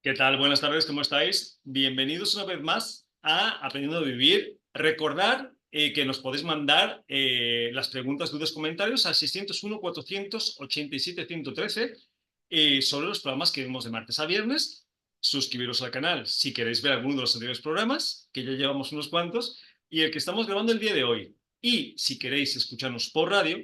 ¿Qué tal? Buenas tardes, ¿cómo estáis? Bienvenidos una vez más a Aprendiendo a Vivir. Recordar que nos podéis mandar las preguntas, dudas, comentarios al 601-487-113 sobre los programas que vemos de martes a viernes. Suscribiros al canal si queréis ver alguno de los anteriores programas, que ya llevamos unos cuantos, y el que estamos grabando el día de hoy. Y si queréis escucharnos por radio,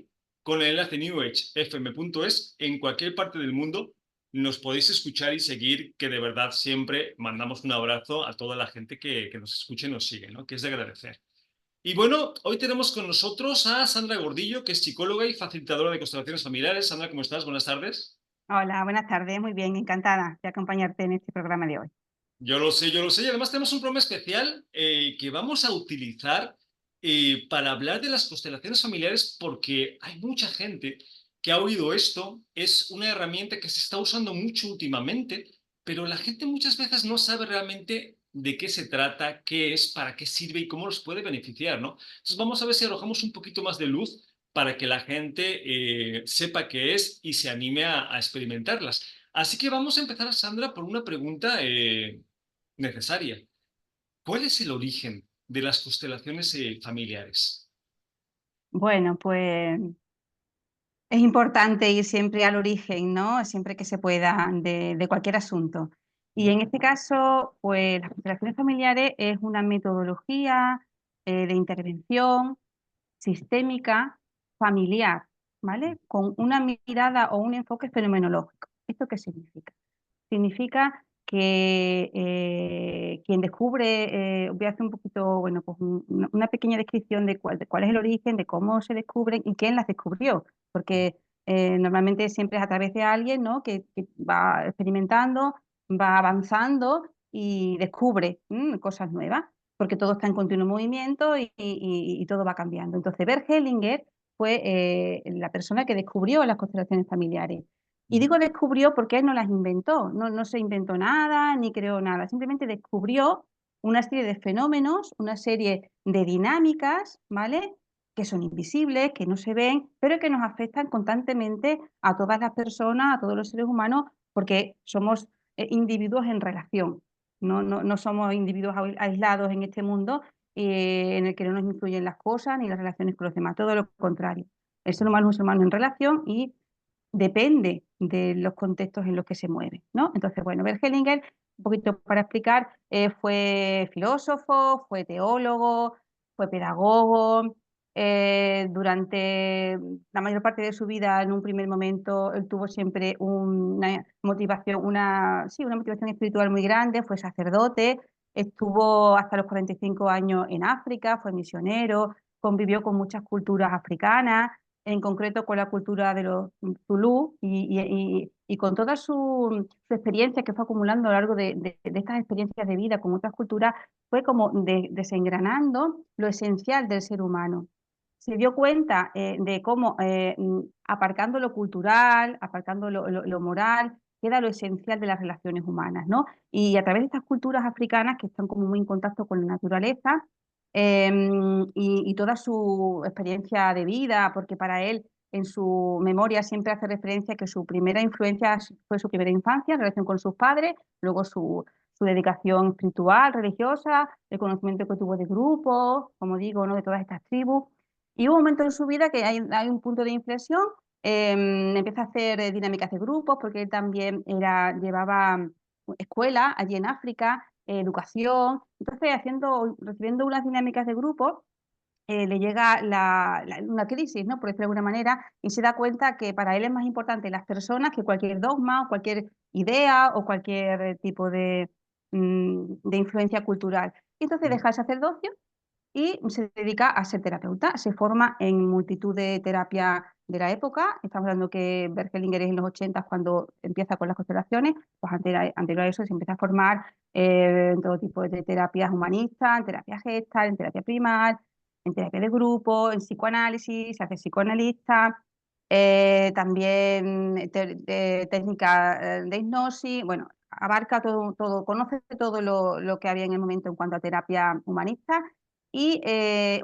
con el enlace newagefm.es en cualquier parte del mundo nos podéis escuchar y seguir, que de verdad siempre mandamos un abrazo a toda la gente que nos escucha y nos sigue, ¿no? Que es de agradecer. Y bueno, hoy tenemos con nosotros a Sandra Gordillo, que es psicóloga y facilitadora de constelaciones familiares. Sandra, ¿cómo estás? Buenas tardes. Hola, buenas tardes, muy bien, encantada de acompañarte en este programa de hoy. Yo lo sé, yo lo sé. Y además tenemos un programa especial que vamos a utilizar para hablar de las constelaciones familiares porque hay mucha gente que ha oído esto. Es una herramienta que se está usando mucho últimamente, pero la gente muchas veces no sabe realmente de qué se trata, qué es, para qué sirve y cómo nos puede beneficiar, ¿no? Entonces vamos a ver si arrojamos un poquito más de luz para que la gente sepa qué es y se anime a experimentarlas. Así que vamos a empezar, Sandra, por una pregunta necesaria. ¿Cuál es el origen de las constelaciones familiares? Bueno, pues es importante ir siempre al origen, ¿no? Siempre que se pueda, de cualquier asunto. Y en este caso, pues las constelaciones familiares es una metodología de intervención sistémica, familiar, ¿vale? Con una mirada o un enfoque fenomenológico. ¿Esto qué significa? Significa que quien descubre, voy a hacer un poquito, bueno, pues una pequeña descripción de cuál es el origen, de cómo se descubren y quién las descubrió, porque normalmente siempre es a través de alguien, ¿no? que va experimentando, va avanzando y descubre cosas nuevas, porque todo está en continuo movimiento y todo va cambiando. Entonces, Bert Hellinger fue la persona que descubrió las constelaciones familiares. Y digo descubrió porque él no las inventó, no se inventó nada ni creó nada, simplemente descubrió una serie de fenómenos, una serie de dinámicas, ¿vale? Que son invisibles, que no se ven, pero que nos afectan constantemente a todas las personas, a todos los seres humanos, porque somos individuos en relación, no somos individuos aislados en este mundo en el que no nos influyen las cosas ni las relaciones con los demás, todo lo contrario. El ser humano es un ser humano en relación y depende de los contextos en los que se mueve, ¿no? Entonces, bueno, Bert Hellinger, un poquito para explicar, fue filósofo, fue teólogo, fue pedagogo. Durante la mayor parte de su vida, en un primer momento, él tuvo siempre una motivación, sí, una motivación espiritual muy grande, fue sacerdote, estuvo hasta los 45 años en África, fue misionero, convivió con muchas culturas africanas, en concreto con la cultura de los Zulú y con toda su experiencia que fue acumulando a lo largo de estas experiencias de vida con otras culturas, fue como desengranando lo esencial del ser humano. Se dio cuenta de cómo, aparcando lo cultural, aparcando lo moral, queda lo esencial de las relaciones humanas, ¿no? Y a través de estas culturas africanas que están como muy en contacto con la naturaleza, y toda su experiencia de vida, porque para él en su memoria siempre hace referencia a que su primera influencia fue su primera infancia, en relación con sus padres, luego su dedicación espiritual, religiosa, el conocimiento que tuvo de grupos, como digo, ¿no? De todas estas tribus. Y hubo un momento en su vida que hay un punto de inflexión, empieza a hacer dinámicas de grupos, porque él también llevaba escuela allí en África, educación. Entonces, recibiendo unas dinámicas de grupo, le llega una crisis, ¿no? Por decirlo de alguna manera, y se da cuenta que para él es más importante las personas que cualquier dogma o cualquier idea o cualquier tipo de influencia cultural. Y entonces deja el sacerdocio y se dedica a ser terapeuta. Se forma en multitud de terapias de la época. Estamos hablando que Bert Hellinger es en los 80 cuando empieza con las constelaciones, pues anterior a eso se empieza a formar en todo tipo de terapias humanistas, en terapia gestal, en terapia primal, en terapia de grupo, en psicoanálisis, se hace psicoanalista, también técnica de hipnosis, bueno, abarca todo, conoce todo lo que había en el momento en cuanto a terapia humanista Y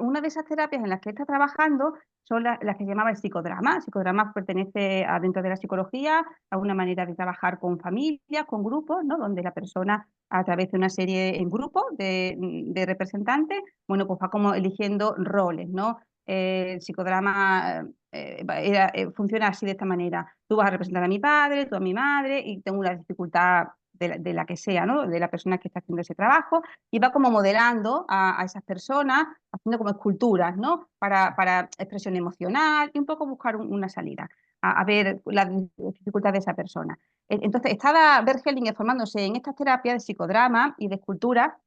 una de esas terapias en las que está trabajando son las que se llamaba el psicodrama. El psicodrama pertenece a, dentro de la psicología, a una manera de trabajar con familias, con grupos, ¿no? Donde la persona, a través de una serie en grupo de representantes, bueno, pues va como eligiendo roles, ¿no? El psicodrama funciona así, de esta manera. Tú vas a representar a mi padre, tú a mi madre, y tengo una dificultad de la que sea, ¿no? De la persona que está haciendo ese trabajo, y va como modelando a esas personas, haciendo como esculturas, ¿no? Para expresión emocional y un poco buscar una salida, a ver la dificultad de esa persona. Entonces, estaba Bert Hellinger formándose en estas terapias de psicodrama y de escultura,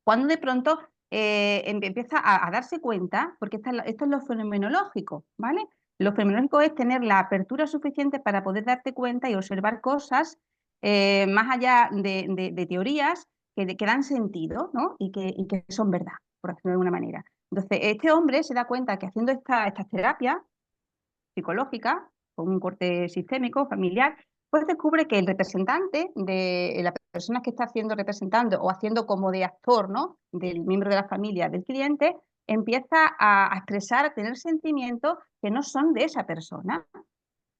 cuando de pronto empieza a darse cuenta, porque esto es lo fenomenológico, ¿vale? Lo fenomenológico es tener la apertura suficiente para poder darte cuenta y observar cosas más allá de teorías que dan sentido, ¿no? Y que son verdad, por decirlo de alguna manera. Entonces, este hombre se da cuenta que haciendo estas terapias psicológica, con un corte sistémico, familiar, pues descubre que el representante de la persona que está haciendo representando o haciendo como de actor, ¿no? Del miembro de la familia del cliente, empieza a expresar, a tener sentimientos que no son de esa persona,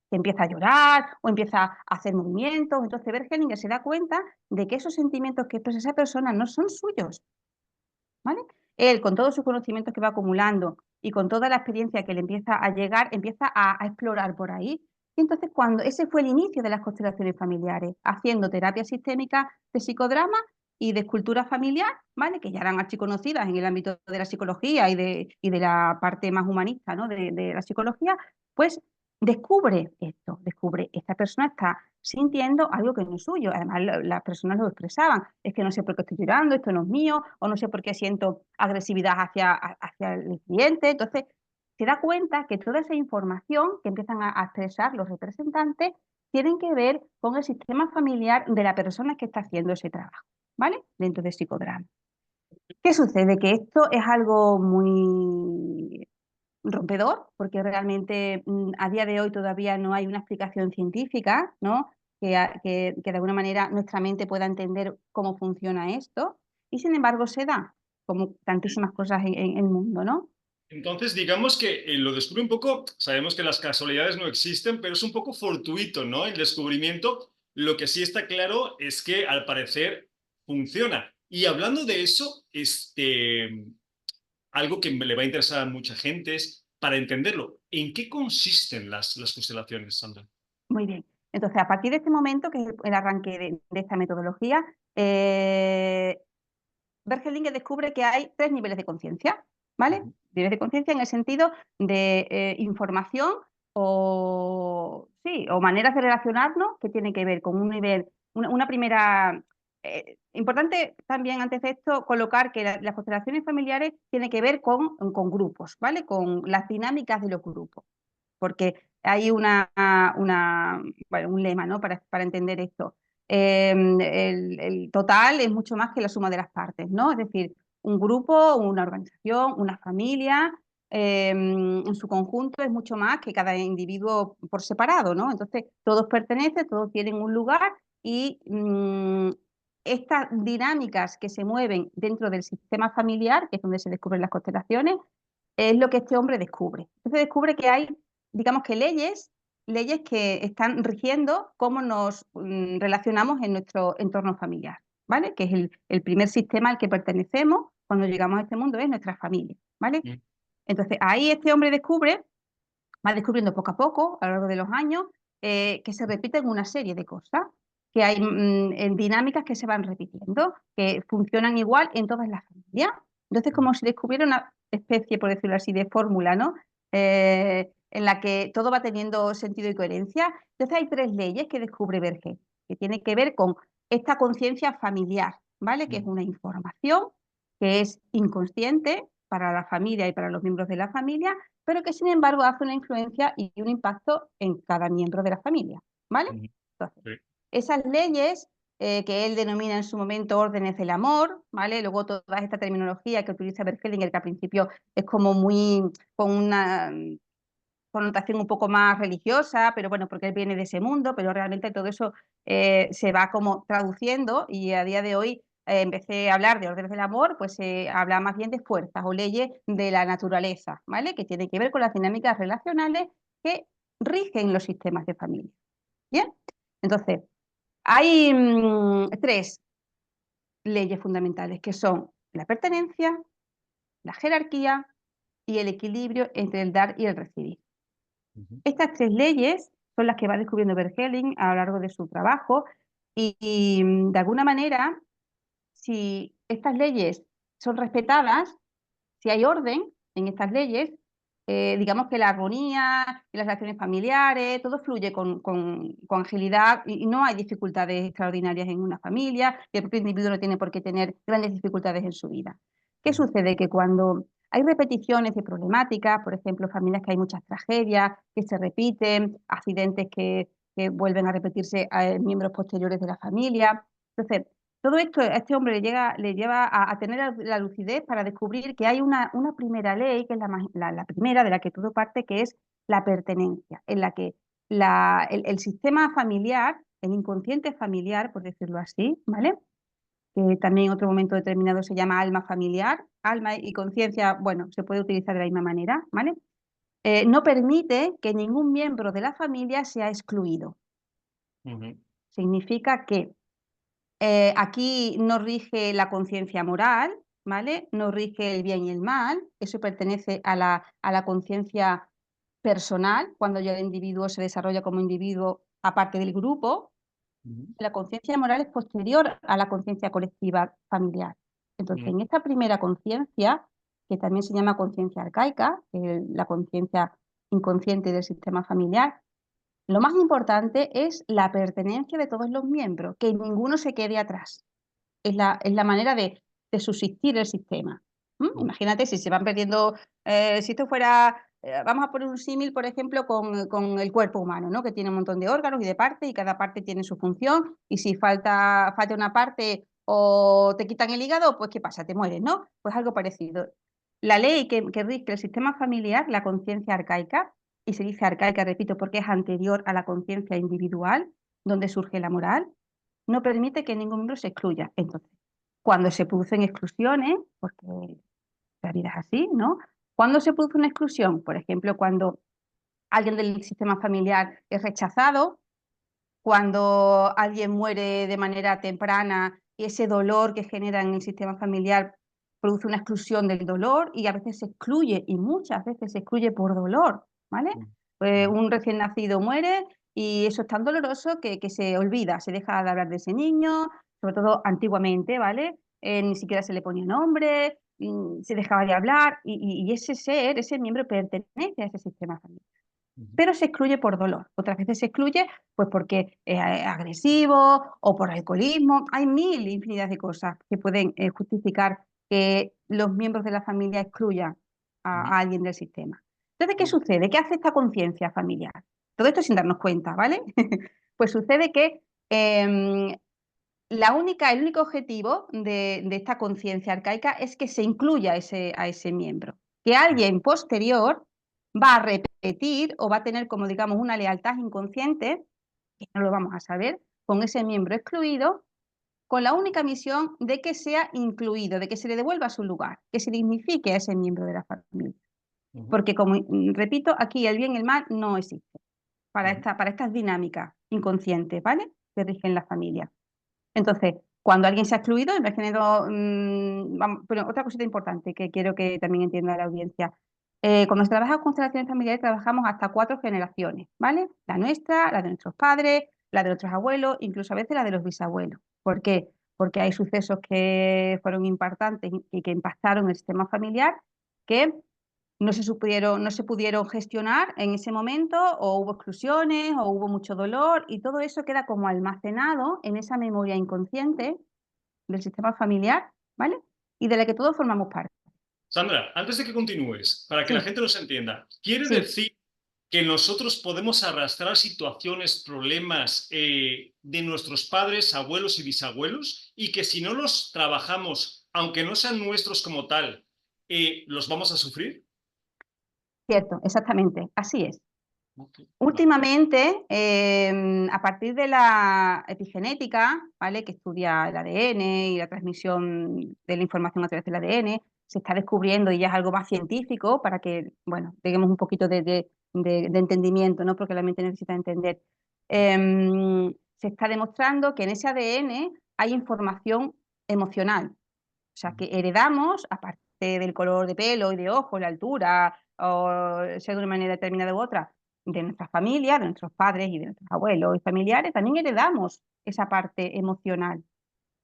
que empieza a llorar o empieza a hacer movimientos. Entonces Bergeninger se da cuenta de que esos sentimientos que expresa esa persona no son suyos, ¿vale? Él, con todos sus conocimientos que va acumulando y con toda la experiencia que le empieza a llegar, empieza a explorar por ahí. Y entonces, cuando ese fue el inicio de las constelaciones familiares, haciendo terapia sistémica de psicodrama y de escultura familiar, ¿vale? Que ya eran archiconocidas en el ámbito de la psicología y de la parte más humanista, ¿no? de la psicología, pues descubre esto, descubre, esta persona está sintiendo algo que no es suyo. Además, las personas lo expresaban. Es que no sé por qué estoy llorando, esto no es mío, o no sé por qué siento agresividad hacia el cliente. Entonces, se da cuenta que toda esa información que empiezan a expresar los representantes tienen que ver con el sistema familiar de la persona que está haciendo ese trabajo, ¿vale? Dentro de psicodrama. ¿Qué sucede? Que esto es algo muy rompedor, porque realmente a día de hoy todavía no hay una explicación científica, ¿no? Que de alguna manera nuestra mente pueda entender cómo funciona esto, y sin embargo se da, como tantísimas cosas en el mundo, ¿no? Entonces, digamos que lo descubre un poco, sabemos que las casualidades no existen, pero es un poco fortuito, ¿no? El descubrimiento, lo que sí está claro es que al parecer funciona. Y hablando de eso, algo que le va a interesar a mucha gente es, para entenderlo, ¿en qué consisten las constelaciones, Sandra? Muy bien. Entonces, a partir de este momento, que es el arranque de esta metodología, Bergelinger descubre que hay tres niveles de conciencia, ¿vale? Ujú. Niveles de conciencia en el sentido de información o, sí, o maneras de relacionarnos que tienen que ver con un nivel, una primera... importante también antes de esto colocar que las constelaciones familiares tienen que ver con grupos, ¿vale? Con las dinámicas de los grupos, porque hay bueno, un lema, ¿no? Para entender esto. El total es mucho más que la suma de las partes, ¿no? Es decir, un grupo, una organización, una familia, en su conjunto es mucho más que cada individuo por separado, ¿no? Entonces, todos pertenecen, todos tienen un lugar y estas dinámicas que se mueven dentro del sistema familiar, que es donde se descubren las constelaciones, es lo que este hombre descubre. Entonces descubre que hay, digamos que leyes que están rigiendo cómo nos relacionamos en nuestro entorno familiar, ¿vale? Que es el primer sistema al que pertenecemos cuando llegamos a este mundo, es nuestra familia, ¿vale? Mm. Entonces ahí este hombre va descubriendo poco a poco, a lo largo de los años, que se repiten una serie de cosas, que hay en dinámicas que se van repitiendo, que funcionan igual en todas las familias. Entonces, como si descubriera una especie, por decirlo así, de fórmula, ¿no? En la que todo va teniendo sentido y coherencia. Entonces, hay tres leyes que descubre Berger, que tienen que ver con esta conciencia familiar, ¿vale? Que es Mm. una información que es inconsciente para la familia y para los miembros de la familia, pero que sin embargo hace una influencia y un impacto en cada miembro de la familia, ¿vale? Mm. Entonces, Sí. esas leyes que él denomina en su momento órdenes del amor, ¿vale? Luego toda esta terminología que utiliza Berkelinger, que al principio es como muy, con una connotación un poco más religiosa, pero bueno, porque él viene de ese mundo, pero realmente todo eso se va como traduciendo y a día de hoy empecé a hablar de órdenes del amor, pues se habla más bien de fuerzas o leyes de la naturaleza, ¿vale? Que tienen que ver con las dinámicas relacionales que rigen los sistemas de familia. ¿Bien? Entonces, hay tres leyes fundamentales que son la pertenencia, la jerarquía y el equilibrio entre el dar y el recibir. Ujú, Estas tres leyes son las que va descubriendo Bergelind a lo largo de su trabajo y de alguna manera, si estas leyes son respetadas, si hay orden en estas leyes, digamos que la armonía y las relaciones familiares, todo fluye con agilidad y no hay dificultades extraordinarias en una familia, y el propio individuo no tiene por qué tener grandes dificultades en su vida. ¿Qué ujú, sucede? Que cuando hay repeticiones de problemáticas, por ejemplo, familias que hay muchas tragedias, que se repiten, accidentes que vuelven a repetirse a miembros posteriores de la familia. Entonces, todo esto a este hombre le lleva a tener la lucidez para descubrir que hay una primera ley, que es la primera de la que todo parte, que es la pertenencia, en la que el sistema familiar, el inconsciente familiar, por decirlo así, ¿vale? Que también en otro momento determinado se llama alma familiar, alma y conciencia, bueno, se puede utilizar de la misma manera, ¿vale? No permite que ningún miembro de la familia sea excluido. ujú, Significa que aquí no rige la conciencia moral, ¿vale? No rige el bien y el mal, eso pertenece a la conciencia personal, cuando ya el individuo se desarrolla como individuo aparte del grupo. ujú, La conciencia moral es posterior a la conciencia colectiva familiar. Entonces, ujú, en esta primera conciencia, que también se llama conciencia arcaica, que es la conciencia inconsciente del sistema familiar, lo más importante es la pertenencia de todos los miembros, que ninguno se quede atrás. Es la manera de subsistir el sistema. ujú, Imagínate si se van perdiendo, si esto fuera, vamos a poner un símil, por ejemplo, con el cuerpo humano, ¿no? Que tiene un montón de órganos y de partes y cada parte tiene su función y si falla una parte o te quitan el hígado, pues ¿qué pasa? Te mueres, ¿no? Pues algo parecido. La ley que rige el sistema familiar, la conciencia arcaica, y se dice arcaica, repito, porque es anterior a la conciencia individual, donde surge la moral, no permite que ningún miembro se excluya. Entonces, cuando se producen exclusiones, porque la vida es así, ¿no? ¿Cuándo se produce una exclusión? Por ejemplo, cuando alguien del sistema familiar es rechazado, cuando alguien muere de manera temprana y ese dolor que genera en el sistema familiar produce una exclusión del dolor y a veces se excluye, y muchas veces se excluye por dolor, ¿vale? Pues ujú, un recién nacido muere y eso es tan doloroso que se olvida, se deja de hablar de ese niño, sobre todo antiguamente, ¿vale? Ni siquiera se le ponía nombre, se dejaba de hablar y ese ser, ese miembro pertenece a ese sistema familiar, ujú, pero se excluye por dolor. Otras veces se excluye pues porque es agresivo o por alcoholismo. Hay mil infinidad de cosas que pueden justificar que los miembros de la familia excluyan ujú, a alguien del sistema. Entonces, ¿qué ujú, sucede? ¿Qué hace esta conciencia familiar? Todo esto sin darnos cuenta, ¿vale? Pues sucede que el único objetivo de esta conciencia arcaica es que se incluya a ese miembro. Que alguien posterior va a repetir o va a tener como digamos una lealtad inconsciente, que no lo vamos a saber, con ese miembro excluido, con la única misión de que sea incluido, de que se le devuelva su lugar, que se dignifique a ese miembro de la familia. ujú, Porque como repito, aquí el bien y el mal no existe ujú, para estas dinámicas inconscientes, ¿vale? Que rigen la familia. Entonces, cuando alguien se ha excluido, imaginando, pero otra cosita importante que quiero que también entienda la audiencia. Cuando se trabaja con constelaciones familiares, trabajamos hasta 4 generaciones, ¿vale? La nuestra, la de nuestros padres, la de nuestros abuelos, incluso a veces la de los bisabuelos. ¿Por qué? Porque hay sucesos que fueron impactantes y que impactaron el sistema familiar que no se pudieron gestionar en ese momento, o hubo exclusiones, o hubo mucho dolor, y todo eso queda como almacenado en esa memoria inconsciente del sistema familiar, ¿vale? Y de la que todos formamos parte. Sandra, antes de que continúes, para que la Sí, gente nos entienda, ¿quiere sí, decir que nosotros podemos arrastrar situaciones, problemas de nuestros padres, abuelos y bisabuelos y que si no los trabajamos, aunque no sean nuestros como tal, los vamos a sufrir? cierto, exactamente, así es. Ok, vale. Últimamente, a partir de la epigenética, ¿vale? Que estudia el ADN y la transmisión de la información a través del ADN, se está descubriendo y ya es algo más científico para que, bueno, tengamos un poquito de entendimiento, ¿no? Porque la mente necesita entender. Se está demostrando que en ese ADN hay información emocional. O sea, que heredamos, aparte del color de pelo y de ojos, la altura, o ser de una manera determinada u otra, de nuestra familia, de nuestros padres y de nuestros abuelos y familiares, también heredamos esa parte emocional.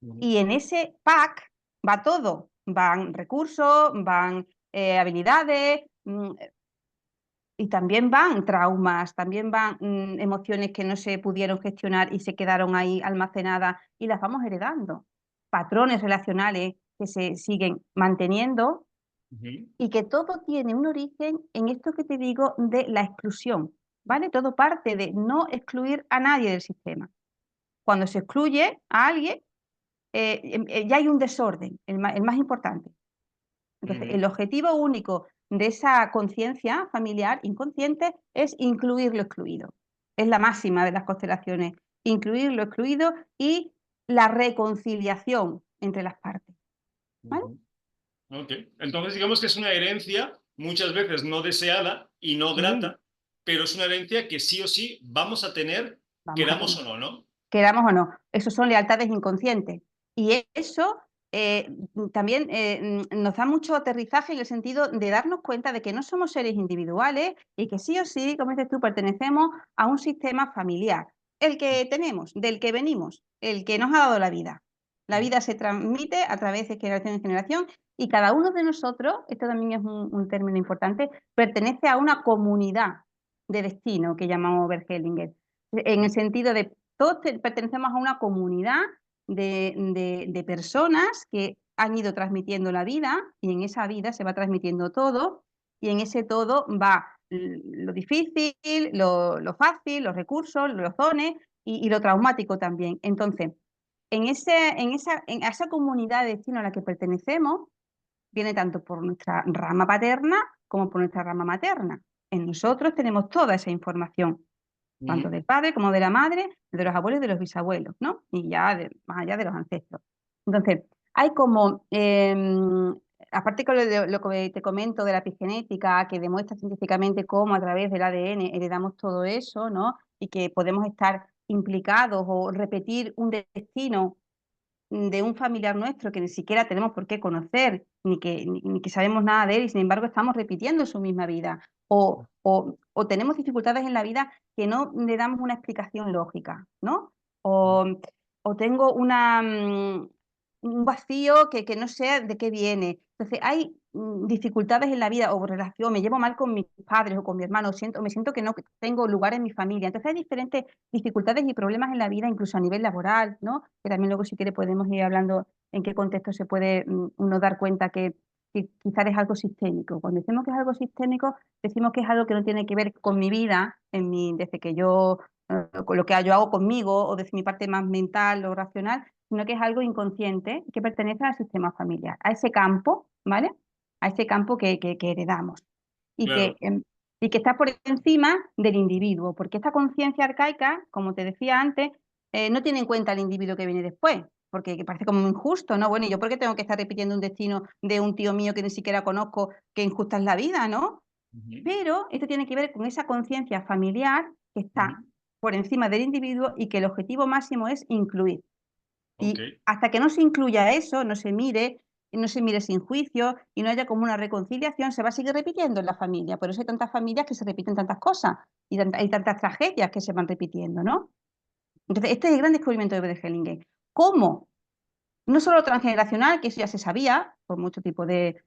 Ujú, Y en ese pack va todo, van recursos, van habilidades, y también van traumas, también van emociones que no se pudieron gestionar y se quedaron ahí almacenadas y las vamos heredando. Patrones relacionales que se siguen manteniendo ujú, y que todo tiene un origen en esto que te digo de la exclusión, ¿vale? Todo parte de no excluir a nadie del sistema. Cuando se excluye a alguien, ya hay un desorden, el más importante. Entonces, ujú, el objetivo único de esa conciencia familiar inconsciente es incluir lo excluido. Es la máxima de las constelaciones, incluir lo excluido y la reconciliación entre las partes. ¿Vale? ujú. Ok. Entonces, digamos que es una herencia muchas veces no deseada y no Sí, grata, pero es una herencia que sí o sí vamos a tener, vamos a queramos tener. o no, ¿no? Queramos o no, eso son lealtades inconscientes. Y eso también nos da mucho aterrizaje en el sentido de darnos cuenta de que no somos seres individuales y que sí o sí, como dices tú, pertenecemos a un sistema familiar, el que tenemos, del que venimos, el que nos ha dado la vida. La Ujú, vida se transmite a través de generación en generación y cada uno de nosotros, esto también es un término importante, pertenece a una comunidad de destino que llamamos Bergelinger, en el sentido de todos pertenecemos a una comunidad de personas que han ido transmitiendo la vida y en esa vida se va transmitiendo todo y en ese todo va lo difícil, lo fácil, los recursos, los dones y lo traumático también. Entonces, en esa comunidad de destino a la que pertenecemos, viene tanto por nuestra rama paterna como por nuestra rama materna. En nosotros tenemos toda esa información tanto ujú. del padre como de la madre, de los abuelos y de los bisabuelos, ¿no? Y ya más allá de los ancestros. Entonces, hay como, aparte con lo que te comento de la epigenética, que demuestra científicamente cómo a través del ADN heredamos todo eso, ¿no? Y que podemos estar implicados o repetir un destino de un familiar nuestro que ni siquiera tenemos por qué conocer, ni que sabemos nada de él y sin embargo estamos repitiendo su misma vida. O tenemos dificultades en la vida que no le damos una explicación lógica, ¿no? O, o tengo un vacío que no sé de qué viene. Entonces hay dificultades en la vida o relación, me llevo mal con mis padres o con mi hermano, me siento que no tengo lugar en mi familia. Entonces hay diferentes dificultades y problemas en la vida, incluso a nivel laboral, ¿no? Que también luego si quiere podemos ir hablando en qué contexto se puede uno dar cuenta que quizás es algo sistémico. Cuando decimos que es algo sistémico, decimos que es algo que no tiene que ver con mi vida, desde que yo, con lo que yo hago conmigo o desde mi parte más mental o racional, sino que es algo inconsciente que pertenece al sistema familiar, a ese campo, ¿vale? A ese campo que heredamos y Claro. y que está por encima del individuo, porque esta conciencia arcaica, como te decía antes, no tiene en cuenta al individuo que viene después, porque que parece como injusto, ¿no? Bueno, ¿y yo por qué tengo que estar repitiendo un destino de un tío mío que ni siquiera conozco, que injusta es la vida, ¿no? Ujú, Pero esto tiene que ver con esa conciencia familiar que ujú. está por encima del individuo y que el objetivo máximo es incluir. Ok, Y hasta que no se incluya eso, no se mire sin juicio y no haya como una reconciliación, se va a seguir repitiendo en la familia. Por eso hay tantas familias que se repiten tantas cosas y hay tantas tragedias que se van repitiendo, ¿no? Entonces, este es el gran descubrimiento de Berger. ¿Cómo? No solo transgeneracional, que eso ya se sabía por mucho tipo de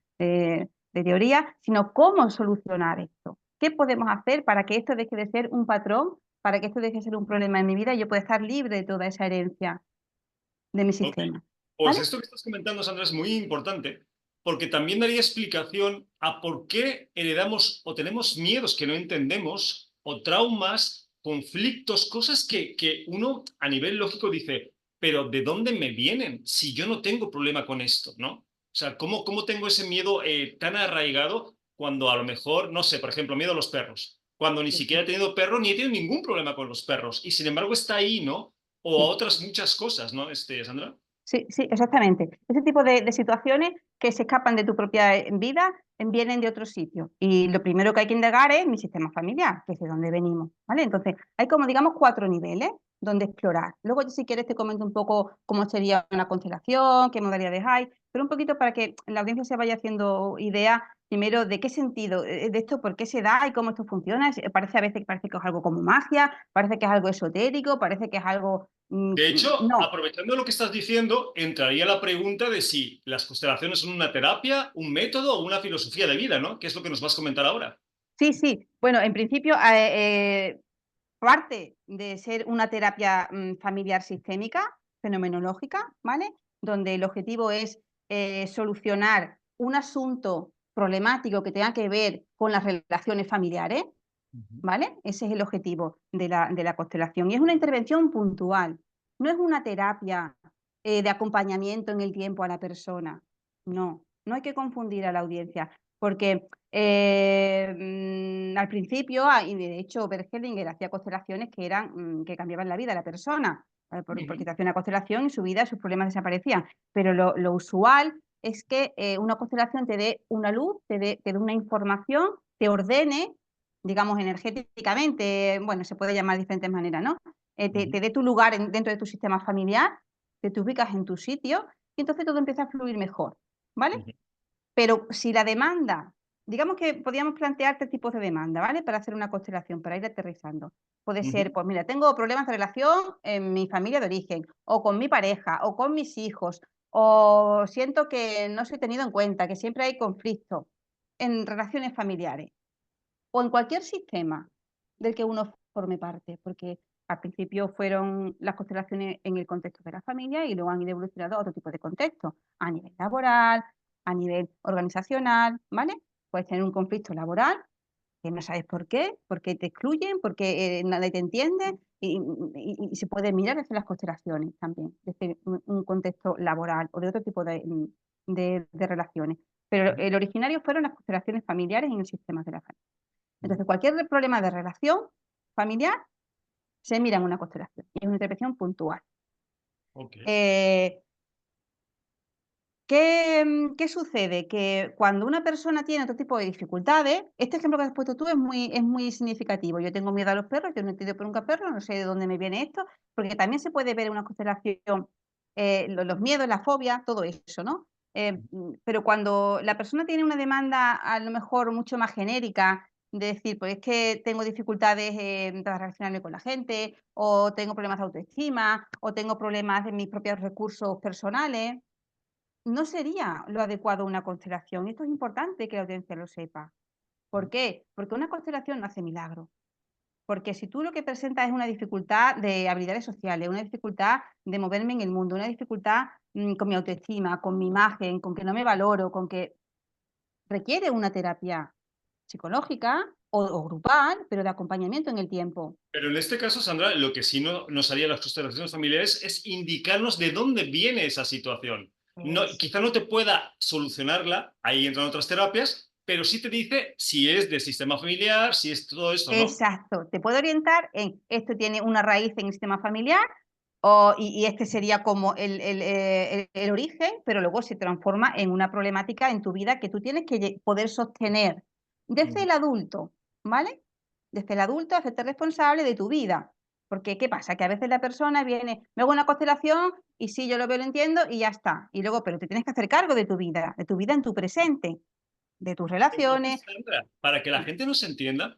teoría, sino cómo solucionar esto. ¿Qué podemos hacer para que esto deje de ser un patrón, para que esto deje de ser un problema en mi vida y yo pueda estar libre de toda esa herencia de mi ok. sistema? Pues ¿Vale? esto que estás comentando, Sandra, es muy importante porque también daría explicación a por qué heredamos o tenemos miedos que no entendemos o traumas, conflictos, cosas que uno a nivel lógico dice, pero ¿de dónde me vienen si yo no tengo problema con esto, ¿no? O sea, ¿cómo tengo ese miedo tan arraigado cuando a lo mejor, no sé, por ejemplo, miedo a los perros? cuando ni siquiera he Exacto. tenido perro ni he tenido ningún problema con los perros. Y sin embargo está ahí, ¿no? O a Sí. otras muchas cosas, ¿no, Sandra? Sí, sí, exactamente. Ese tipo de situaciones que se escapan de tu propia vida vienen de otro sitio. Y lo primero que hay que indagar es mi sistema familiar, que es de donde venimos, ¿vale? Entonces, hay como, digamos, 4 niveles donde explorar. Luego, si quieres, te comento un poco cómo sería una constelación, qué modalidades hay, pero un poquito para que la audiencia se vaya haciendo idea, primero, de qué sentido de esto, por qué se da y cómo esto funciona. Parece a veces parece que es algo como magia, parece que es algo esotérico, parece que es algo... De hecho, no. aprovechando lo que estás diciendo, entraría la pregunta de si las constelaciones son una terapia, un método o una filosofía de vida, ¿no? ¿Qué es lo que nos vas a comentar ahora? Sí, sí. Bueno, en principio, parte de ser una terapia, familiar sistémica, fenomenológica, ¿vale? Donde el objetivo es, solucionar un asunto problemático que tenga que ver con las relaciones familiares, Ujú, ¿vale? Ese es el objetivo de la constelación. Y es una intervención puntual, no es una terapia, de acompañamiento en el tiempo a la persona. No, no hay que confundir a la audiencia, porque, al principio, y de hecho Bert Hellinger hacía constelaciones que eran, que cambiaban la vida de la persona, porque ujú, te hacía una constelación y su vida, sus problemas desaparecían. Pero lo usual es que, una constelación te dé una luz, te dé una información, te ordene, digamos, energéticamente, bueno, se puede llamar de diferentes maneras, ¿no? Te ujú, dé tu lugar dentro de tu sistema familiar, te ubicas en tu sitio y entonces todo empieza a fluir mejor, ¿vale? ujú, Pero si la demanda, digamos que podríamos plantear 3 tipos de demanda, ¿vale? Para hacer una constelación, para ir aterrizando. Puede ser, ujú. pues mira, tengo problemas de relación en mi familia de origen, o con mi pareja, o con mis hijos, o siento que no soy tenido en cuenta, que siempre hay conflicto en relaciones familiares. O en cualquier sistema del que uno forme parte, porque al principio fueron las constelaciones en el contexto de la familia y luego han ido evolucionando a otro tipo de contexto, a nivel laboral, a nivel organizacional, ¿vale? Puedes tener un conflicto laboral que no sabes por qué, porque te excluyen, porque nadie te entiende y se puede mirar desde las constelaciones también, desde un contexto laboral o de otro tipo de relaciones. Pero el originario fueron las constelaciones familiares en el sistema de la familia. Entonces, cualquier problema de relación familiar se mira en una constelación y es una intervención puntual. Ok. Eh, ¿Qué sucede? Que cuando una persona tiene otro tipo de dificultades, este ejemplo que has puesto tú es muy significativo. Yo tengo miedo a los perros, yo no he tenido por nunca perros, no sé de dónde me viene esto, porque también se puede ver en una constelación los miedos, la fobia, todo eso, ¿no? Pero cuando la persona tiene una demanda a lo mejor mucho más genérica, de decir, pues es que tengo dificultades para relacionarme con la gente, o tengo problemas de autoestima, o tengo problemas de mis propios recursos personales, no sería lo adecuado una constelación. Esto es importante que la audiencia lo sepa. ¿Por qué? Porque una constelación no hace milagro. Porque si tú lo que presentas es una dificultad de habilidades sociales, una dificultad de moverme en el mundo, una dificultad con mi autoestima, con mi imagen, con que no me valoro, con que requiere una terapia psicológica o grupal, pero de acompañamiento en el tiempo. Pero en este caso, Sandra, lo que sí no, nos haría las constelaciones familiares es indicarnos de dónde viene esa situación. No, Eso. quizá no te pueda solucionarla, ahí entran otras terapias, pero sí te dice si es del sistema familiar, si es todo esto, ¿no? Exacto. Te puede orientar en esto tiene una raíz en el sistema familiar. Y este sería como el origen, pero luego se transforma en una problemática en tu vida que tú tienes que poder sostener desde Ujú. el adulto, ¿vale? Desde el adulto, hacerte responsable de tu vida. Porque, ¿qué pasa? Que a veces la persona viene, me hago una constelación y sí, yo lo veo, lo entiendo y ya está. Y luego, pero te tienes que hacer cargo de tu vida en tu presente, de tus relaciones. Entonces, Sandra, para que la gente nos entienda,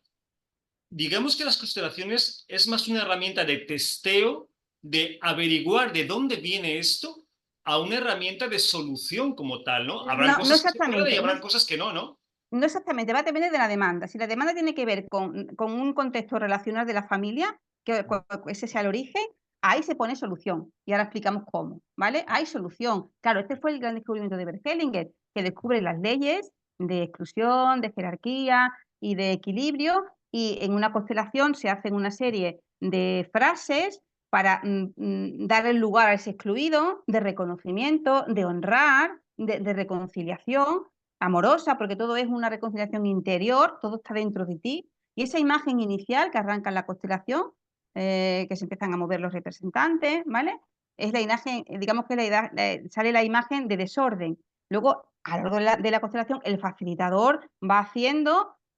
digamos que las constelaciones es más una herramienta de testeo, de averiguar de dónde viene esto, a una herramienta de solución como tal, ¿no? Habrán No, no cosas que se puedan y exactamente, no, habrán cosas que no, ¿no? no exactamente, va a depender de la demanda. Si la demanda tiene que ver con un contexto relacional de la familia, que ese sea el origen, ahí se pone solución. Y ahora explicamos cómo, ¿vale? Hay solución. Claro, este fue el gran descubrimiento de Bert Hellinger, que descubre las leyes de exclusión, de jerarquía y de equilibrio, y en una constelación se hacen una serie de frases para dar el lugar a ese excluido, de reconocimiento, de honrar, de reconciliación amorosa, porque todo es una reconciliación interior, todo está dentro de ti, Y esa imagen inicial que arranca en la constelación, que se empiezan a mover los representantes, ¿vale? Es la imagen, digamos que sale la imagen de desorden. Luego, a lo largo de la constelación, el facilitador va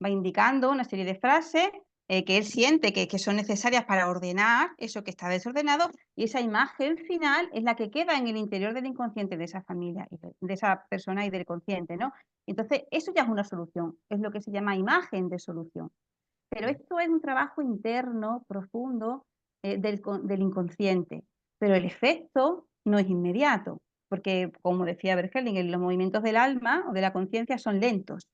indicando una serie de frases que él siente que son necesarias para ordenar eso que está desordenado, y esa imagen final es la que queda en el interior del inconsciente de esa familia, de esa persona y del consciente, ¿no? Entonces, eso ya es una solución, es lo que se llama imagen de solución. Pero esto es un trabajo interno, profundo, del inconsciente, pero el efecto no es inmediato, porque, como decía Bergelinger, los movimientos del alma o de la conciencia son lentos.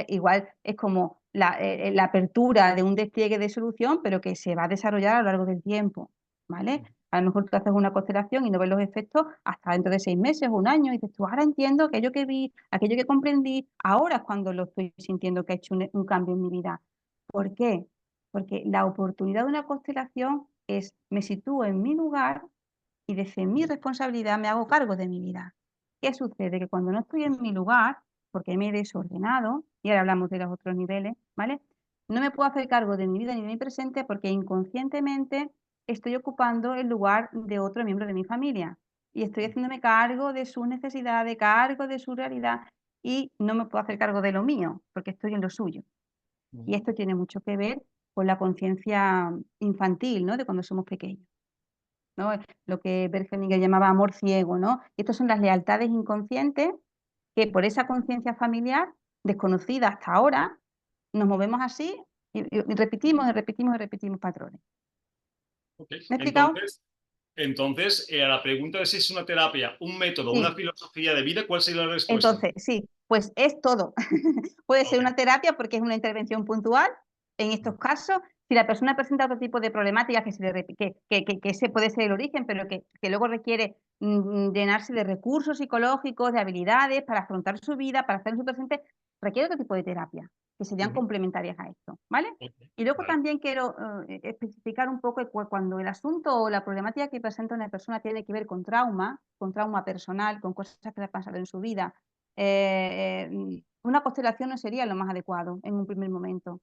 Igual es como la apertura de un despliegue de solución, pero que se va a desarrollar a lo largo del tiempo, ¿vale? A lo mejor tú haces una constelación y no ves los efectos hasta dentro de 6 meses o un año, y dices tú: "Ahora entiendo aquello que vi, aquello que comprendí, ahora es cuando lo estoy sintiendo que ha hecho un cambio en mi vida". ¿Por qué? Porque la oportunidad de una constelación es: me sitúo en mi lugar y desde mi responsabilidad me hago cargo de mi vida. ¿Qué sucede? Que cuando no estoy en mi lugar, porque me he desordenado, y ahora hablamos de los otros niveles, ¿vale? No me puedo hacer cargo de mi vida ni de mi presente porque inconscientemente estoy ocupando el lugar de otro miembro de mi familia y estoy haciéndome cargo de sus necesidades, cargo de su realidad, y no me puedo hacer cargo de lo mío porque estoy en lo suyo. Y esto tiene mucho que ver con la conciencia infantil, ¿no? De cuando somos pequeños, ¿no? Lo que Bergelinger llamaba amor ciego, ¿no? Y estas son las lealtades inconscientes que, por esa conciencia familiar desconocida hasta ahora, nos movemos así y repetimos, y repetimos, y repetimos patrones. Ok. ¿Me he explicado? Entonces, a la pregunta de si es una terapia, un método, una Sí. filosofía de vida, ¿cuál sería la respuesta? Entonces, sí, pues es todo. Puede ser Ok. una terapia porque es una intervención puntual, en estos casos. Si la persona presenta otro tipo de problemáticas que se le que ese puede ser el origen, pero que luego requiere, llenarse de recursos psicológicos, de habilidades para afrontar su vida, para hacer en su presente, requiere otro tipo de terapia, que serían Ujú. complementarias a esto, ¿vale? Ok. Y luego Vale. también quiero, especificar un poco cuando el asunto o la problemática que presenta una persona tiene que ver con trauma personal, con cosas que le han pasado en su vida, una constelación no sería lo más adecuado en un primer momento.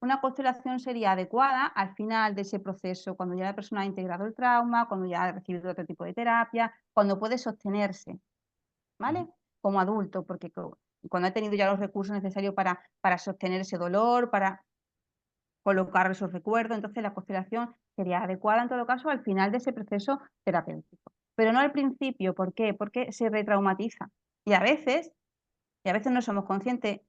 Una constelación sería adecuada al final de ese proceso, cuando ya la persona ha integrado el trauma, cuando ya ha recibido otro tipo de terapia, cuando puede sostenerse, Ujú. ¿vale? Como adulto, porque cuando ha tenido ya los recursos necesarios para sostener ese dolor, para colocar esos recuerdos, entonces la constelación sería adecuada en todo caso al final de ese proceso terapéutico. Pero no al principio, ¿por qué? Porque se retraumatiza. Y a veces y a veces no somos conscientes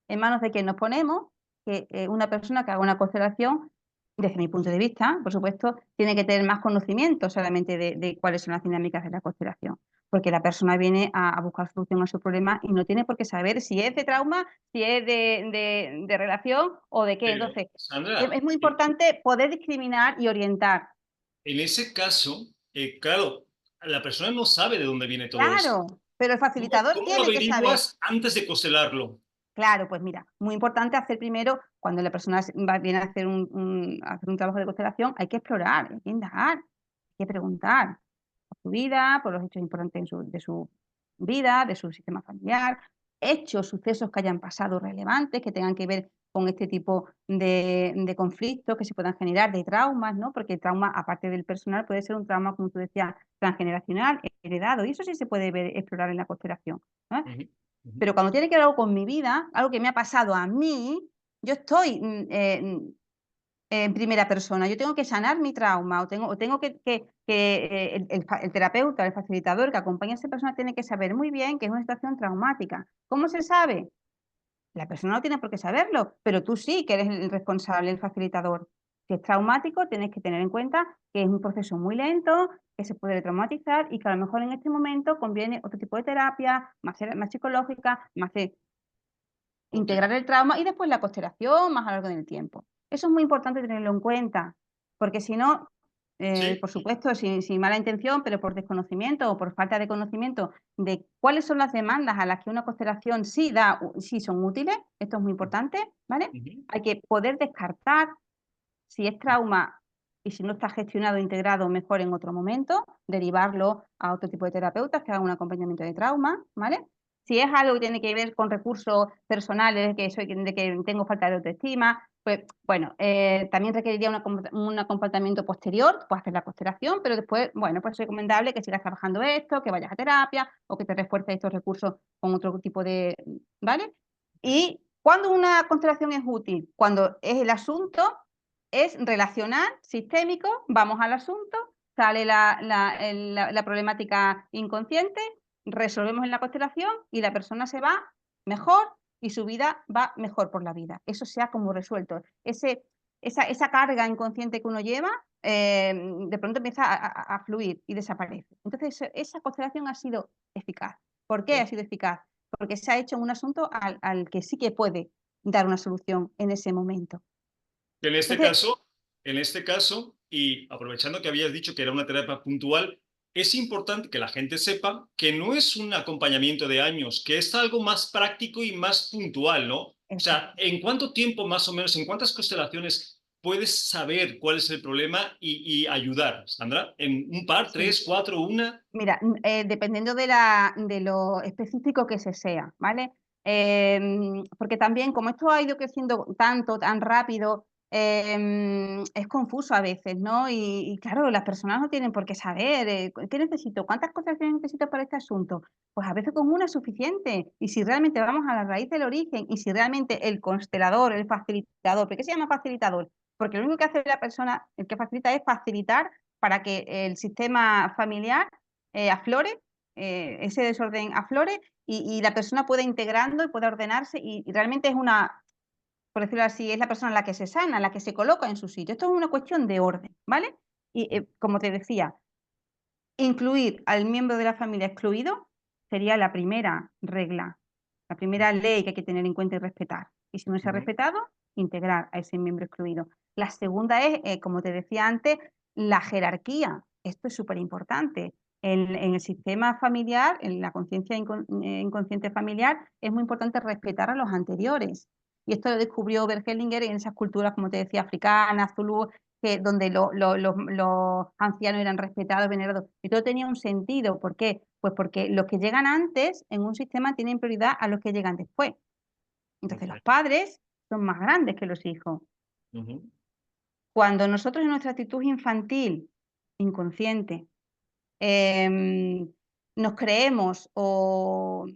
en manos de quién nos ponemos, que una persona que haga una constelación, desde mi punto de vista, por supuesto, tiene que tener más conocimiento solamente de cuáles son las dinámicas de la constelación. Porque la persona viene a buscar solución a su problema y no tiene por qué saber si es de trauma, si es de relación o de qué. Pero, Entonces, es Sandra, es muy importante poder discriminar y orientar. en ese caso, claro, la persona no sabe de dónde viene todo esto. Claro, pero el facilitador ¿Cómo lo tiene que saber. averiguas antes de constelarlo? Claro, pues mira, muy importante hacer primero, cuando la persona viene a hacer un trabajo de constelación, hay que explorar, hay que indagar, hay que preguntar por su vida, por los hechos importantes de su vida, de su sistema familiar, hechos, sucesos que hayan pasado relevantes, que tengan que ver con este tipo de conflictos que se puedan generar, de traumas, ¿no? Porque el trauma, aparte del personal, puede ser un trauma, como tú decías, transgeneracional, heredado, y eso sí se puede ver, explorar en la constelación, ¿no? Ujú, ujú. Pero cuando tiene que ver algo con mi vida, algo que me ha pasado a mí, yo estoy, en primera persona. Yo tengo que sanar mi trauma o tengo que el terapeuta, el facilitador que acompaña a esa persona tiene que saber muy bien que es una situación traumática. ¿Cómo se sabe? La persona no tiene por qué saberlo, pero tú sí, que eres el responsable, el facilitador. Si es traumático, tienes que tener en cuenta que es un proceso muy lento, que se puede traumatizar y que a lo mejor en este momento conviene otro tipo de terapia, más psicológica, más de Ok. integrar el trauma y después la constelación más a lo largo del tiempo. Eso es muy importante tenerlo en cuenta, porque si no, Sí. por supuesto, sin mala intención, pero por desconocimiento o por falta de conocimiento de cuáles son las demandas a las que una constelación sí son útiles, esto es muy importante, ¿vale? Ujú. Hay que poder descartar si es trauma y si no está gestionado e integrado mejor en otro momento, derivarlo a otro tipo de terapeutas que hagan un acompañamiento de trauma, ¿vale? Si es algo que tiene que ver con recursos personales, de que tengo falta de autoestima, pues bueno, también requeriría un acompañamiento posterior, puedes hacer la constelación, pero después, bueno, pues es recomendable que sigas trabajando esto, que vayas a terapia o que te refuerces estos recursos con otro tipo de, ¿vale? Y cuando una constelación es útil, cuando es el asunto, es relacional, sistémico, vamos al asunto, sale la problemática inconsciente, resolvemos en la constelación y la persona se va mejor y su vida va mejor por la vida. Eso se ha como resuelto. Esa carga inconsciente que uno lleva, de pronto empieza a fluir y desaparece. Entonces, esa constelación ha sido eficaz. ¿Por qué ha sido eficaz? Porque se ha hecho un asunto al que sí que puede dar una solución en ese momento. En este Entonces, caso, en este caso, y aprovechando que habías dicho que era una terapia puntual, es importante que la gente sepa que no es un acompañamiento de años, que es algo más práctico y más puntual, ¿no? O sea, exacto. ¿en cuánto tiempo más o menos, en cuántas constelaciones puedes saber cuál es el problema y ayudar, Sandra? ¿En un par, Sí. tres, cuatro, una? Mira, dependiendo de lo específico que se sea, ¿vale? Porque también, como esto ha ido creciendo tanto, tan rápido, es confuso a veces, ¿no? Y claro, las personas no tienen por qué saber, ¿qué necesito? ¿Cuántas cosas necesito para este asunto? Pues a veces con una es suficiente. Y si realmente vamos a la raíz del origen, y si realmente el constelador, el facilitador, ¿por qué se llama facilitador? Porque lo único que hace la persona, el que facilita, es facilitar para que el sistema familiar aflore, ese desorden aflore y la persona pueda integrando y pueda ordenarse y realmente es una, por decirlo así, es la persona la que se sana, la que se coloca en su sitio. Esto es una cuestión de orden, ¿vale? Y como te decía, incluir al miembro de la familia excluido sería la primera regla, la primera ley que hay que tener en cuenta y respetar. Y si no se ha Ujú. respetado, integrar a ese miembro excluido. La segunda es, como te decía antes, la jerarquía. Esto es súper importante. En el sistema familiar, en la conciencia inconsciente familiar, es muy importante respetar a los anteriores. Y esto lo descubrió Bert Hellinger en esas culturas, como te decía, africanas, zulú, donde los ancianos eran respetados, venerados, y todo tenía un sentido. ¿Por qué? Pues porque los que llegan antes en un sistema tienen prioridad a los que llegan después. Entonces los Ok. padres son más grandes que los hijos. Ujú. Cuando nosotros en nuestra actitud infantil, inconsciente, em, nos creemos o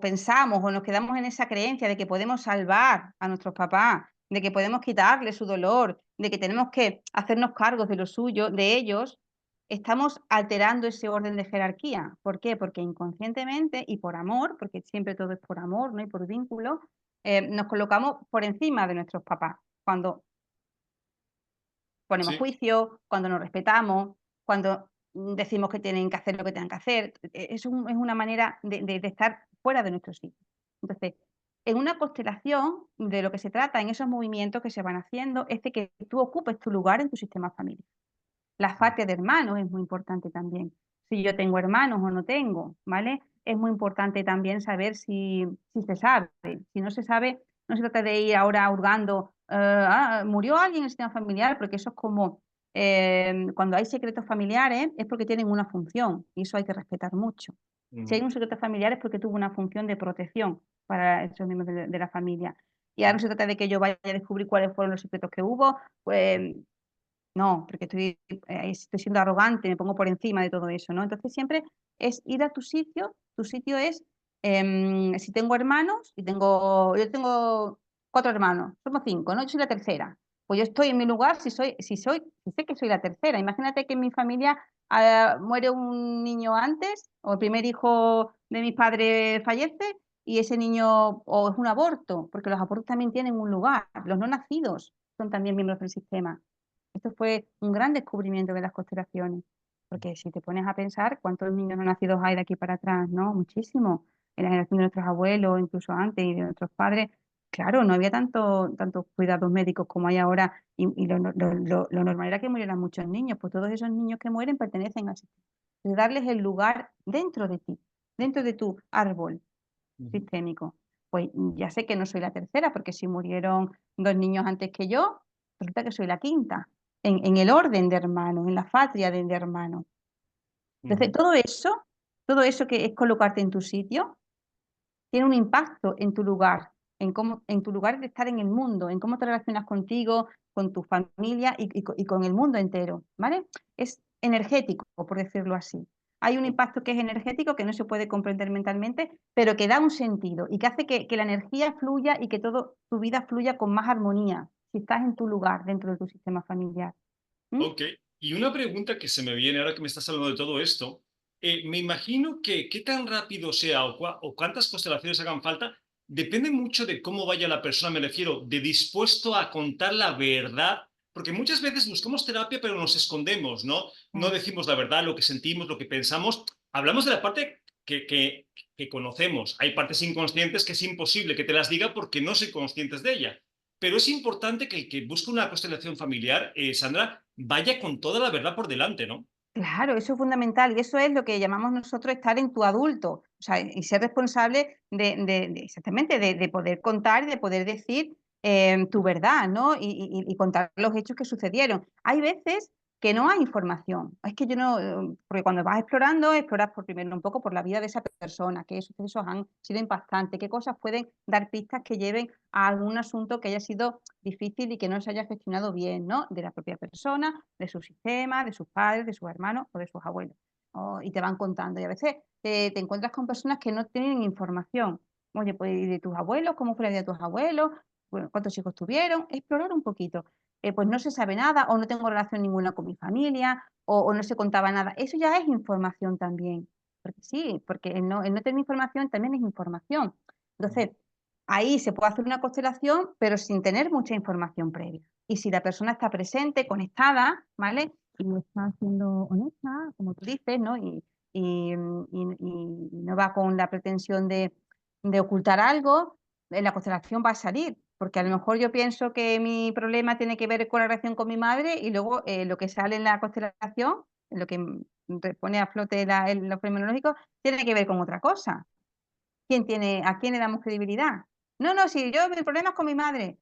pensamos o nos quedamos en esa creencia de que podemos salvar a nuestros papás, de que podemos quitarle su dolor, de que tenemos que hacernos cargos de lo suyo, de ellos, estamos alterando ese orden de jerarquía. ¿Por qué? Porque inconscientemente y por amor, porque siempre todo es por amor, ¿no? Y por vínculo, nos colocamos por encima de nuestros papás. Cuando ponemos Sí. juicio, cuando nos respetamos, cuando decimos que tienen que hacer lo que tengan que hacer. Es una manera de estar fuera de nuestro sitio. Entonces, en una constelación, de lo que se trata en esos movimientos que se van haciendo, es de que tú ocupes tu lugar en tu sistema familiar. La fase de hermanos es muy importante también. Si yo tengo hermanos o no tengo, ¿vale? Es muy importante también saber si se sabe. Si no se sabe, no se trata de ir ahora hurgando, murió alguien en el sistema familiar, porque eso es como, cuando hay secretos familiares es porque tienen una función y eso hay que respetar mucho. Si hay Ujú. un secreto familiar es porque tuvo una función de protección para esos miembros de la familia. Y ahora no se trata de que yo vaya a descubrir cuáles fueron los secretos que hubo, pues no, porque estoy siendo arrogante, me pongo por encima de todo eso, ¿no? Entonces siempre es ir a tu sitio es, si tengo hermanos, yo tengo 4 hermanos, somos 5, ¿no? Yo soy la tercera. Pues yo estoy en mi lugar si sé que soy la tercera. Imagínate que en mi familia muere un niño antes, o el primer hijo de mis padres fallece, y ese niño, o es un aborto, porque los abortos también tienen un lugar, los no nacidos son también miembros del sistema. Esto fue un gran descubrimiento de las constelaciones, porque si te pones a pensar cuántos niños no nacidos hay de aquí para atrás, ¿no? Muchísimo. En la generación de nuestros abuelos, incluso antes, y de nuestros padres, claro, no había tantos cuidados médicos como hay ahora, y lo normal era que murieran muchos niños, pues todos esos niños que mueren pertenecen al sistema. De darles el lugar dentro de ti, dentro de tu árbol Ujú. sistémico. Pues ya sé que no soy la tercera, porque si murieron 2 niños antes que yo, resulta que soy la quinta, en el orden de hermanos, en la patria de hermanos. Entonces, Ujú. todo eso que es colocarte en tu sitio, tiene un impacto en tu lugar, en tu lugar de estar en el mundo, en cómo te relacionas contigo, con tu familia y con el mundo entero, ¿vale? Es energético, por decirlo así. Hay un impacto que es energético, que no se puede comprender mentalmente, pero que da un sentido y que hace que la energía fluya y que todo tu vida fluya con más armonía, si estás en tu lugar dentro de tu sistema familiar. ¿Mm? Ok, y una pregunta que se me viene ahora que me estás hablando de todo esto, me imagino que qué tan rápido sea o cuántas constelaciones hagan falta, depende mucho de cómo vaya la persona, me refiero, de dispuesto a contar la verdad, porque muchas veces buscamos terapia pero nos escondemos, ¿no? No Ah, decimos la verdad, lo que sentimos, lo que pensamos, hablamos de la parte que conocemos, hay partes inconscientes que es imposible que te las diga porque no soy conscientes de ella. Pero es importante que el que busque una constelación familiar, Sandra, vaya con toda la verdad por delante, ¿no? claro, eso es fundamental y eso es lo que llamamos nosotros estar en tu adulto, o sea, y ser responsable de exactamente, de poder contar y de poder decir, tu verdad, ¿no? Y contar los hechos que sucedieron. Hay veces que no hay información, es que yo no, porque cuando vas explorando, exploras por primero un poco por la vida de esa persona, qué sucesos han sido impactantes, qué cosas pueden dar pistas que lleven a algún asunto que haya sido difícil y que no se haya gestionado bien, ¿no? De la propia persona, de su sistema, de sus padres, de sus hermanos o de sus abuelos. Y te van contando. Y a veces te encuentras con personas que no tienen información. Oye, pues ¿y de tus abuelos? ¿Cómo fue la vida de tus abuelos? Bueno, ¿cuántos hijos tuvieron? Explorar un poquito. Pues no se sabe nada, o no tengo relación ninguna con mi familia, o no se contaba nada. Eso ya es información también. Porque sí, porque el no tener información también es información. Entonces, ahí se puede hacer una constelación, pero sin tener mucha información previa. Y si la persona está presente, conectada, ¿vale? Y está siendo honesta, como tú dices, ¿no? Y no va con la pretensión de ocultar algo, la constelación va a salir. Porque a lo mejor yo pienso que mi problema tiene que ver con la relación con mi madre y luego lo que sale en la constelación, lo que pone a flote lo fenomenológico, tiene que ver con otra cosa. ¿A quién le damos credibilidad? No, no, si yo mi problema es con mi madre.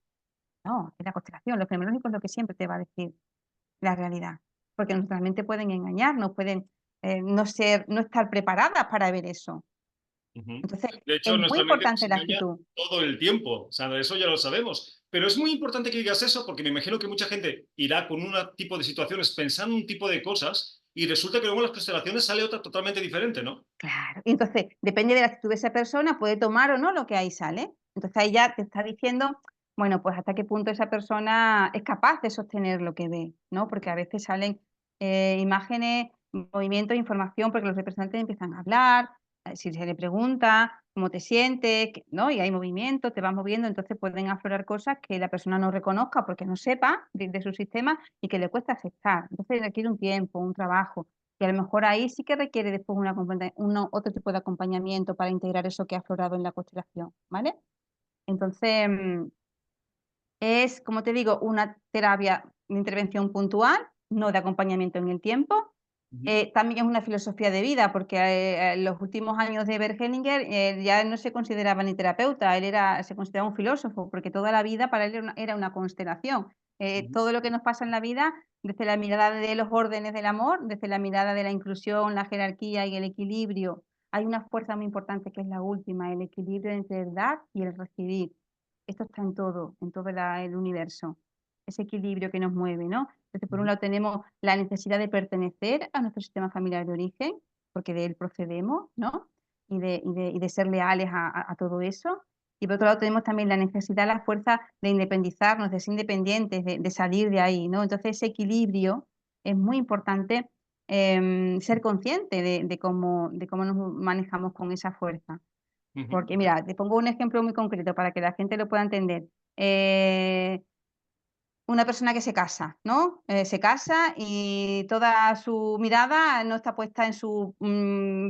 No, es la constelación, lo fenomenológico es lo que siempre te va a decir la realidad, porque nuestra mente pueden engañarnos, pueden, no estar preparadas para ver eso. Ujú. Entonces, De es hecho, muy nuestra mente nos importante la engaña actitud. todo el tiempo, o sea, eso ya lo sabemos. Pero es muy importante que digas eso porque me imagino que mucha gente irá con un tipo de situaciones pensando un tipo de cosas y resulta que luego en las constelaciones sale otra totalmente diferente, ¿no? Claro. Y entonces, depende de la actitud de esa persona, puede tomar o no lo que ahí sale. Entonces, ahí ya te está diciendo, bueno, pues hasta qué punto esa persona es capaz de sostener lo que ve, ¿no? Porque a veces salen imágenes, movimientos, información, porque los representantes empiezan a hablar, si se le pregunta cómo te sientes, ¿no? Y hay movimiento, te vas moviendo, entonces pueden aflorar cosas que la persona no reconozca porque no sepa de su sistema y que le cuesta aceptar. Entonces requiere un tiempo, un trabajo. Y a lo mejor ahí sí que requiere después otro tipo de acompañamiento para integrar eso que ha aflorado en la constelación, ¿vale? Entonces, es, como te digo, una terapia de intervención puntual, no de acompañamiento en el tiempo. Ujú, También es una filosofía de vida, porque en los últimos años de Bert Hellinger ya no se consideraba ni terapeuta, se consideraba un filósofo, porque toda la vida para él era una constelación. ujú, Todo lo que nos pasa en la vida, desde la mirada de los órdenes del amor, desde la mirada de la inclusión, la jerarquía y el equilibrio, hay una fuerza muy importante que es la última, el equilibrio entre el dar y el recibir. Esto está en todo el universo, ese equilibrio que nos mueve, ¿no? Entonces, por un ujú, lado tenemos la necesidad de pertenecer a nuestro sistema familiar de origen, porque de él procedemos, ¿no? Y de ser leales a todo eso. Y por otro lado tenemos también la necesidad, la fuerza de independizarnos, de ser independientes, de salir de ahí, ¿no? Entonces ese equilibrio es muy importante, ser consciente de cómo nos manejamos con esa fuerza. ujú, Porque mira, te pongo un ejemplo muy concreto para que la gente lo pueda entender. Eh, una persona que se casa, ¿no? Se casa y toda su mirada no está puesta en su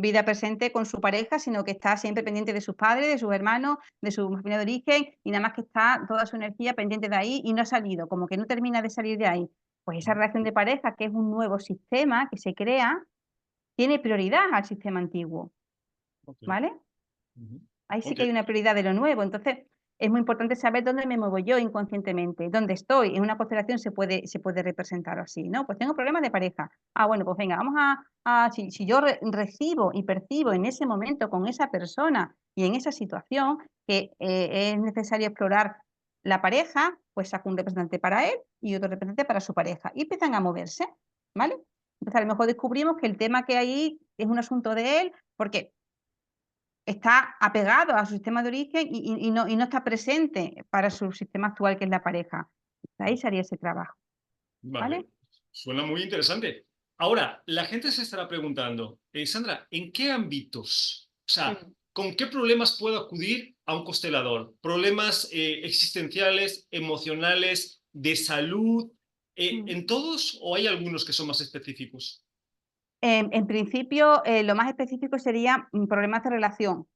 vida presente con su pareja, sino que está siempre pendiente de sus padres, de sus hermanos, de su familia de origen, y nada más que está toda su energía pendiente de ahí y no ha salido, como que no termina de salir de ahí. Pues esa ujú. relación de pareja, que es un nuevo sistema que se crea, tiene prioridad al sistema antiguo, Ok, ¿vale? ujú, Ahí sí ok, que hay una prioridad de lo nuevo. Entonces, es muy importante saber dónde me muevo yo inconscientemente, dónde estoy. En una constelación se puede representar así, ¿no? Pues tengo problemas de pareja. Ah, bueno, pues venga, si yo recibo y percibo en ese momento con esa persona Y en esa situación que es necesario explorar la pareja, pues saca un representante para él y otro representante para su pareja y empiezan a moverse, ¿vale? Entonces, a lo mejor descubrimos que el tema que hay ahí es un asunto de él, porque está apegado a su sistema de origen y no está presente para su sistema actual, que es la pareja. Ahí se haría ese trabajo, ¿vale? Vale, suena muy interesante. Ahora, la gente se estará preguntando, Sandra, ¿en qué ámbitos? O sea, Mm, ¿con qué problemas puedo acudir a un constelador? ¿Problemas existenciales, emocionales, de salud? mm. ¿En todos o hay algunos que son más específicos? En principio, lo más específico sería, problemas de relación,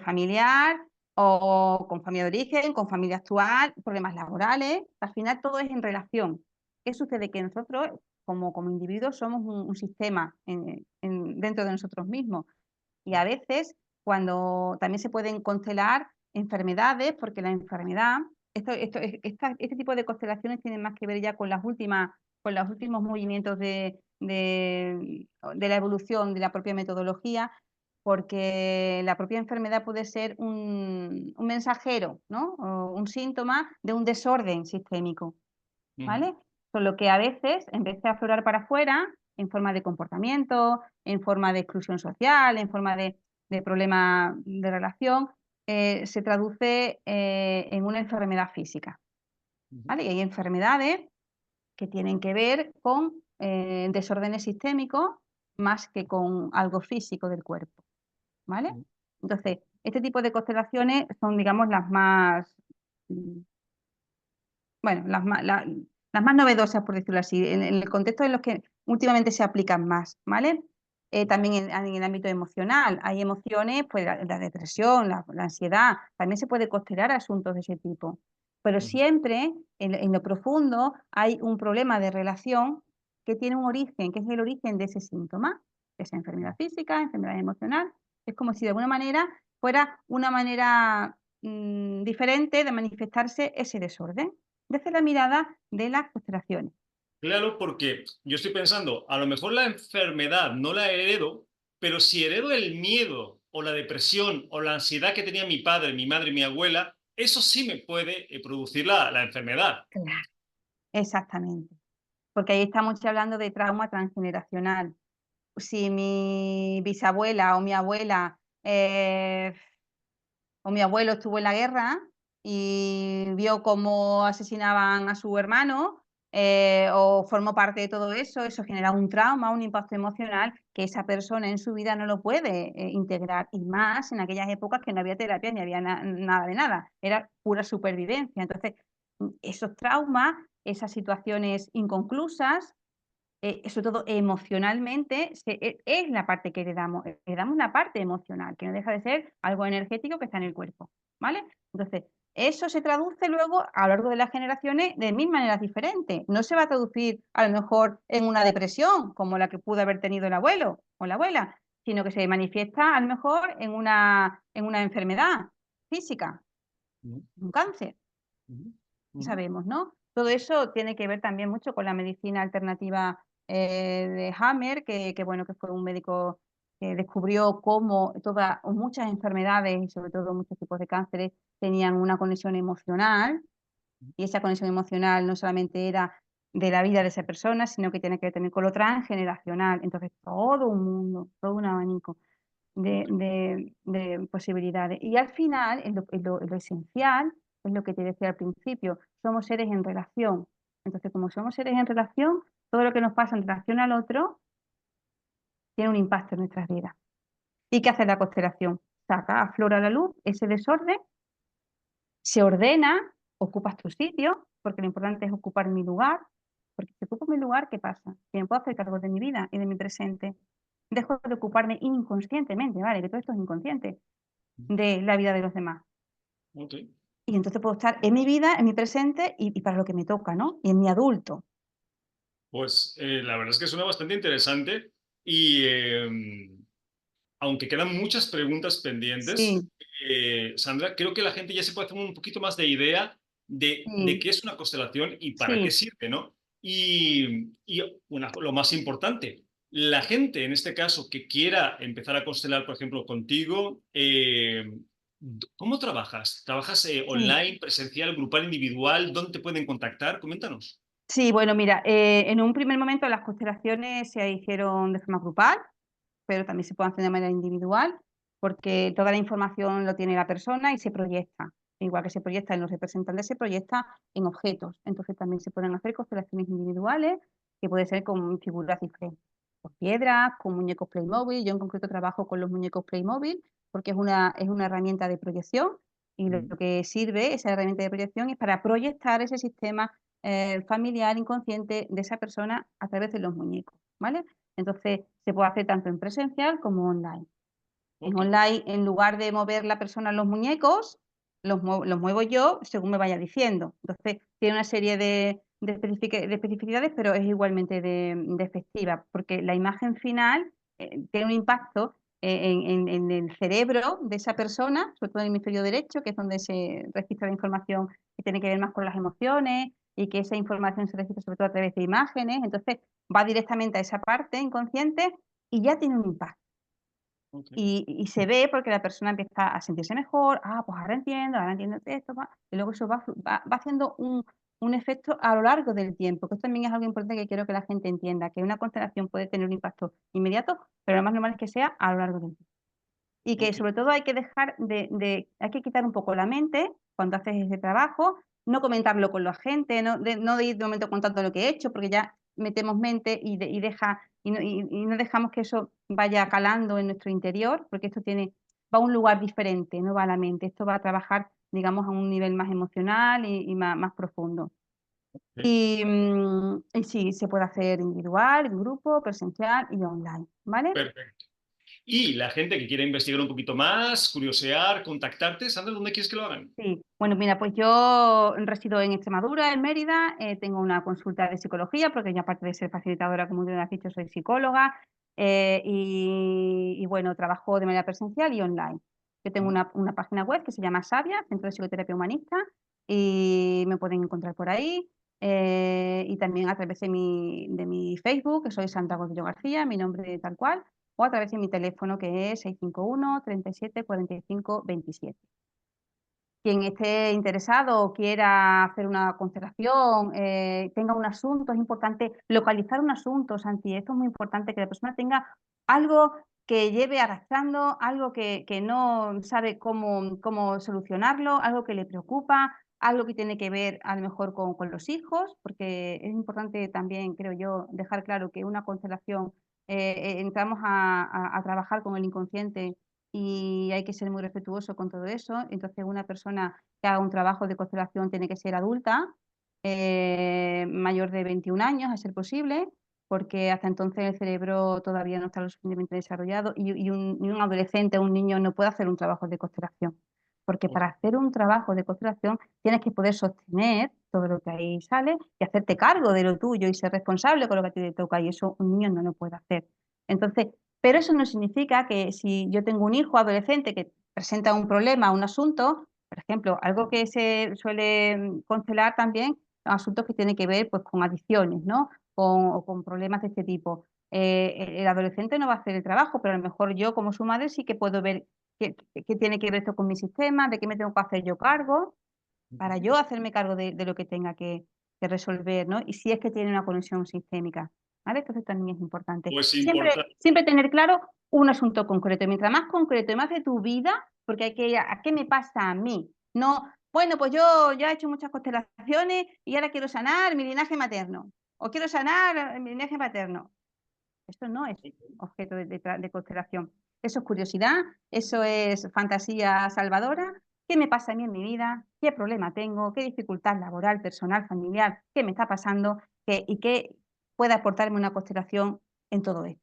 familiar o con familia de origen, con familia actual, problemas laborales. Al final todo es en relación. ¿Qué sucede? Que nosotros, como individuos, somos un sistema dentro de nosotros mismos. Y a veces, cuando también se pueden constelar enfermedades, porque la enfermedad, este tipo de constelaciones tienen más que ver ya con los últimos movimientos de la evolución de la propia metodología, porque la propia enfermedad puede ser un mensajero, ¿no? O un síntoma de un desorden sistémico. Ujú, ¿Vale? Con lo que a veces, en vez de aflorar para afuera, en forma de comportamiento, en forma de exclusión social, en forma de problema de relación, se traduce en una enfermedad física, ujú, ¿vale? Y hay enfermedades que tienen que ver con desórdenes sistémicos más que con algo físico del cuerpo, ¿vale? ujú, Entonces, este tipo de constelaciones son, digamos, las más mm, bueno, las más novedosas, por decirlo así, en el contexto en los que últimamente se aplican más, ¿vale? También en el ámbito emocional, hay emociones, pues la depresión, la ansiedad, también se puede constelar asuntos de ese tipo. Pero ujú, siempre en lo profundo hay un problema de relación que tiene un origen, que es el origen de ese síntoma, de esa enfermedad física, enfermedad emocional. Es como si de alguna manera fuera una manera diferente de manifestarse ese desorden desde la mirada de las constelaciones. claro, porque yo estoy pensando, a lo mejor la enfermedad no la heredo, pero si heredo el miedo o la depresión o la ansiedad que tenía mi padre, mi madre y mi abuela, eso sí me puede producir la enfermedad. Claro. Exactamente, porque ahí estamos ya hablando de trauma transgeneracional. Si mi bisabuela o mi abuelo estuvo en la guerra y vio cómo asesinaban a su hermano, o formó parte de todo eso, eso genera un trauma, un impacto emocional que esa persona en su vida no lo puede integrar, y más en aquellas épocas que no había terapia ni había nada de nada, era pura supervivencia. Entonces, esos traumas, esas situaciones inconclusas, sobre todo emocionalmente, es la parte que heredamos la parte emocional, que no deja de ser algo energético que está en el cuerpo, ¿vale? Entonces, eso se traduce luego a lo largo de las generaciones de mil maneras diferentes. No se va a traducir a lo mejor en una depresión, como la que pudo haber tenido el abuelo o la abuela, sino que se manifiesta a lo mejor en una enfermedad física, Ujú, un cáncer, ujú, ujú, sabemos, ¿no? Todo eso tiene que ver también mucho con la medicina alternativa de Hammer, bueno, que fue un médico que descubrió cómo todas o muchas enfermedades y sobre todo muchos tipos de cánceres tenían una conexión emocional, y esa conexión emocional no solamente era de la vida de esa persona, sino que tiene que ver también con lo transgeneracional. Entonces, todo un mundo, todo un abanico de posibilidades. Y al final, en lo esencial, es lo que te decía al principio, somos seres en relación. Entonces, como somos seres en relación, todo lo que nos pasa en relación al otro tiene un impacto en nuestras vidas. ¿Y qué hace la constelación? Saca, aflora a la luz ese desorden, se ordena, ocupas tu sitio, porque lo importante es ocupar mi lugar, porque si ocupo mi lugar, ¿qué pasa? Que me puedo hacer cargo de mi vida y de mi presente. Dejo de ocuparme inconscientemente, ¿vale? Que todo esto es inconsciente, de la vida de los demás. ok. Y entonces puedo estar en mi vida, en mi presente y para lo que me toca, ¿no? Y en mi adulto. Pues la verdad es que suena bastante interesante y aunque quedan muchas preguntas pendientes, Sí, Sandra, creo que la gente ya se puede hacer un poquito más de idea de sí, qué es una constelación y para qué sí. sirve, ¿no? Y lo más importante, La gente, en este caso, que quiera empezar a constelar, por ejemplo, contigo, ¿cómo trabajas? ¿Trabajas Sí. online, presencial, grupal, individual? ¿Dónde te pueden contactar? Coméntanos. Sí, bueno, mira, en un primer momento las constelaciones se hicieron de forma grupal, pero también se pueden hacer de manera individual, porque toda la información lo tiene la persona y se proyecta. Igual que se proyecta en los representantes, se proyecta en objetos. Entonces también se pueden hacer constelaciones individuales, que puede ser con figuras diferentes, con piedras, con muñecos Playmobil. Yo en concreto trabajo con los muñecos Playmobil, porque es una herramienta de proyección y lo Mm, que sirve esa herramienta de proyección es para proyectar ese sistema familiar inconsciente de esa persona a través de los muñecos, ¿vale? Entonces, se puede hacer tanto en presencial como online. En ok, online, en lugar de mover la persona los muñecos, los muevo yo según me vaya diciendo. Entonces, tiene una serie de especificidades, pero es igualmente de efectiva, porque la imagen final tiene un impacto en el cerebro de esa persona, sobre todo en el hemisferio derecho, que es donde se registra la información que tiene que ver más con las emociones y que esa información se registra sobre todo a través de imágenes. Entonces, va directamente a esa parte inconsciente y ya tiene un impacto. ok. Y se ve porque la persona empieza a sentirse mejor, pues ahora entiendo esto, y luego eso va haciendo un efecto a lo largo del tiempo, que esto también es algo importante que quiero que la gente entienda, que una constelación puede tener un impacto inmediato, pero lo más normal es que sea a lo largo del tiempo. Y que Ok. sobre todo hay que dejar hay que quitar un poco la mente cuando haces ese trabajo, no comentarlo con la gente, no de ir de momento contando lo que he hecho, porque ya metemos mente y no dejamos que eso vaya calando en nuestro interior, porque esto va a un lugar diferente, no va a la mente. Esto va a trabajar, digamos, a un nivel más emocional y más profundo. Y sí, se puede hacer individual, en grupo, presencial y online, ¿vale? Perfecto. Y la gente que quiera investigar un poquito más, curiosear, contactarte, Sandra, ¿dónde quieres que lo hagan? Sí, bueno, mira, pues yo resido en Extremadura, en Mérida, tengo una consulta de psicología, porque yo aparte de ser facilitadora, como bien has dicho, soy psicóloga, y bueno, trabajo de manera presencial y online. Yo tengo Mm, una página web que se llama Sabia, Centro de Psicoterapia Humanista, y me pueden encontrar por ahí, y también a través de mi Facebook, que soy Sandra Gordillo García, mi nombre tal cual, o a través de mi teléfono, que es 651 37 45 27. Quien esté interesado o quiera hacer una constelación, tenga un asunto, es importante localizar un asunto, Santi. Esto es muy importante, que la persona tenga algo que lleve arrastrando, algo que no sabe cómo solucionarlo, algo que le preocupa, algo que tiene que ver a lo mejor con los hijos, porque es importante también, creo yo, dejar claro que una constelación, entramos a trabajar con el inconsciente y hay que ser muy respetuoso con todo eso. Entonces, una persona que haga un trabajo de constelación tiene que ser adulta, mayor de 21 años, a ser posible, porque hasta entonces el cerebro todavía no está lo suficientemente desarrollado y un adolescente o un niño no puede hacer un trabajo de constelación. Porque ok. para hacer un trabajo de constelación tienes que poder sostener todo lo que ahí sale y hacerte cargo de lo tuyo y ser responsable con lo que a ti te toca, y eso un niño no lo puede hacer. Entonces, pero eso no significa que si yo tengo un hijo adolescente que presenta un problema, un asunto, por ejemplo, algo que se suele constelar también, asuntos que tienen que ver pues, con adicciones, ¿no? O con problemas de este tipo. El adolescente no va a hacer el trabajo, pero a lo mejor yo como su madre sí que puedo ver qué tiene que ver esto con mi sistema, de qué me tengo que hacer yo cargo, para yo hacerme cargo de lo que tenga que resolver, ¿no? Y si es que tiene una conexión sistémica, ¿vale? Entonces también es importante. Pues Siempre, importante. siempre tener claro un asunto concreto. Y mientras más concreto y más de tu vida, porque hay que ir a qué me pasa a mí. No, bueno, pues yo ya he hecho muchas constelaciones y ahora quiero sanar mi linaje materno. O quiero sanar mi linaje paterno. Esto no es objeto de constelación. Eso es curiosidad, eso es fantasía salvadora. ¿Qué me pasa a mí en mi vida? ¿Qué problema tengo? ¿Qué dificultad laboral, personal, familiar? ¿Qué me está pasando? ¿Y qué puede aportarme una constelación en todo esto?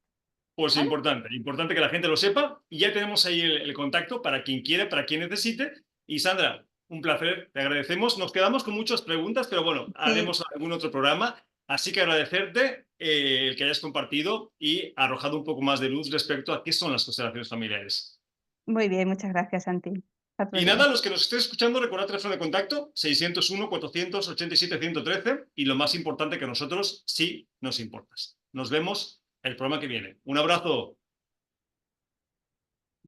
Pues ¿Vale? importante, importante que la gente lo sepa. Y ya tenemos ahí el contacto para quien quiera, para quien necesite. Y Sandra, un placer, te agradecemos. Nos quedamos con muchas preguntas, pero bueno, Sí, haremos algún otro programa. Así que agradecerte el que hayas compartido y arrojado un poco más de luz respecto a qué son las constelaciones familiares. muy bien, muchas gracias, Santi. Hasta otro Y día. nada, los que nos estén escuchando, recordad teléfono de contacto 601-487-113 y lo más importante, que a nosotros sí nos importas. Nos vemos el programa que viene. Un abrazo.